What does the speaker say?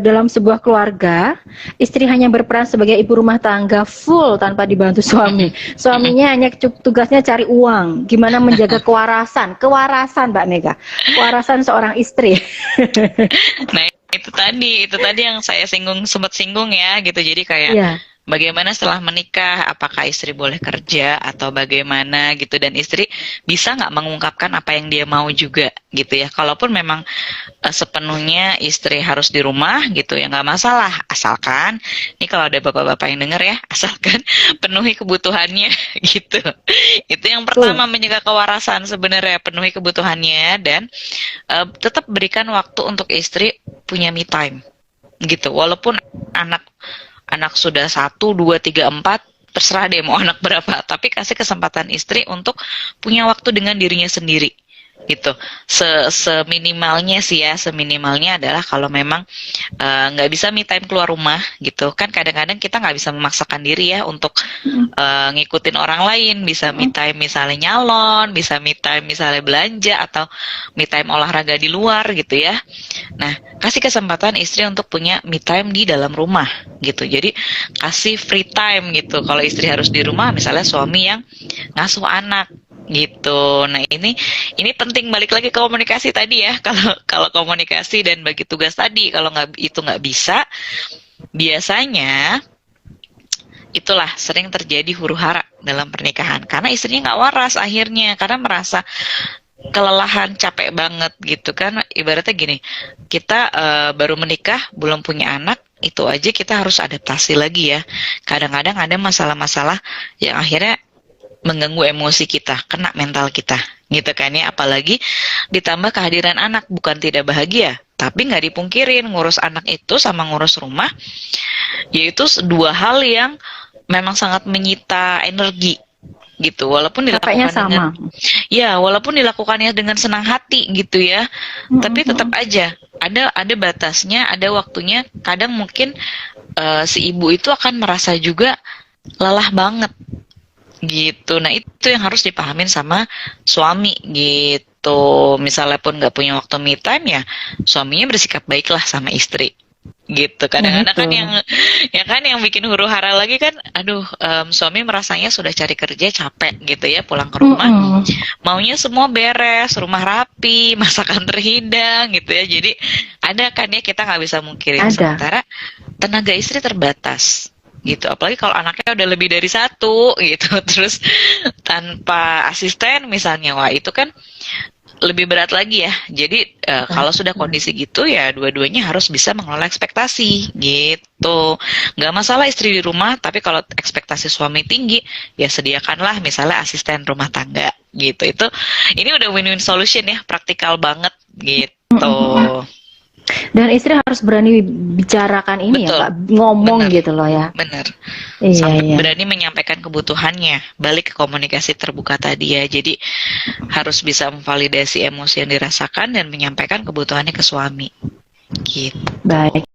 Dalam sebuah keluarga, istri hanya berperan sebagai ibu rumah tangga full tanpa dibantu suami. Suaminya hanya tugasnya cari uang. Gimana menjaga kewarasan, Mbak Mega, kewarasan seorang istri. Nah, itu tadi yang saya sempat singgung ya gitu. Jadi kayak Iya, bagaimana setelah menikah, apakah istri boleh kerja atau bagaimana gitu, dan istri bisa nggak mengungkapkan apa yang dia mau juga gitu ya. Kalaupun memang sepenuhnya istri harus di rumah gitu ya nggak masalah, asalkan ini kalau ada bapak-bapak yang denger ya, asalkan penuhi kebutuhannya gitu. Itu yang betul. pertama, menjaga kewarasan sebenarnya, penuhi kebutuhannya, dan tetap berikan waktu untuk istri punya me time gitu. Walaupun anak anak sudah satu, dua, tiga, empat, terserah deh mau anak berapa, tapi kasih kesempatan istri untuk punya waktu dengan dirinya sendiri gitu. Seminimalnya sih ya, seminimalnya adalah kalau memang nggak bisa me time keluar rumah gitu kan, kadang-kadang kita nggak bisa memaksakan diri ya untuk ngikutin orang lain. Bisa me time misalnya nyalon, bisa me time misalnya belanja, atau me time olahraga di luar gitu ya. Nah, kasih kesempatan istri untuk punya me time di dalam rumah gitu. Jadi kasih free time gitu. Kalau istri harus di rumah, misalnya suami yang ngasuh anak gitu. Nah, ini penting, balik lagi ke komunikasi tadi ya. Kalau kalau komunikasi dan bagi tugas tadi, kalau nggak bisa, biasanya itulah sering terjadi huru-hara dalam pernikahan karena istrinya nggak waras akhirnya, karena merasa kelelahan, capek banget gitu kan. Ibaratnya gini, kita baru menikah, belum punya anak, itu aja kita harus adaptasi lagi ya. Kadang-kadang ada masalah-masalah yang akhirnya mengganggu emosi kita, kena mental kita, gitu kan ya. Apalagi ditambah kehadiran anak, bukan tidak bahagia, tapi nggak dipungkirin ngurus anak itu sama ngurus rumah, yaitu dua hal yang memang sangat menyita energi gitu. Walaupun Capeknya dilakukan dengan, sama. ya walaupun dilakukannya dengan senang hati gitu ya, tapi tetap aja ada batasnya, ada waktunya. Kadang mungkin si ibu itu akan merasa juga lelah banget gitu. Nah, itu yang harus dipahamin sama suami gitu. Misalnya pun nggak punya waktu me time, ya suaminya bersikap baiklah sama istri gitu. Nah Kadang-kadang itu. kan yang ya kan yang bikin huru hara lagi kan, aduh, suami merasanya sudah cari kerja capek gitu ya, pulang ke rumah maunya semua beres, rumah rapi, masakan terhidang gitu ya. Jadi ada kan ya, kita nggak bisa mungkirin, Ada. sementara tenaga istri terbatas gitu. Apalagi kalau anaknya udah lebih dari satu gitu, terus tanpa asisten misalnya, wah itu kan lebih berat lagi ya. Jadi kalau sudah kondisi gitu, ya dua-duanya harus bisa mengelola ekspektasi gitu. Nggak masalah istri di rumah, tapi kalau ekspektasi suami tinggi, ya sediakanlah misalnya asisten rumah tangga gitu. Ini udah win-win solution ya, praktikal banget gitu. Dan istri harus berani bicarakan ini ya, Betul, Kak, ngomong bener, gitu loh ya. bener. Iya, Sampai iya. berani menyampaikan kebutuhannya, balik ke komunikasi terbuka tadi ya. Jadi harus bisa memvalidasi emosi yang dirasakan dan menyampaikan kebutuhannya ke suami gitu. Baik.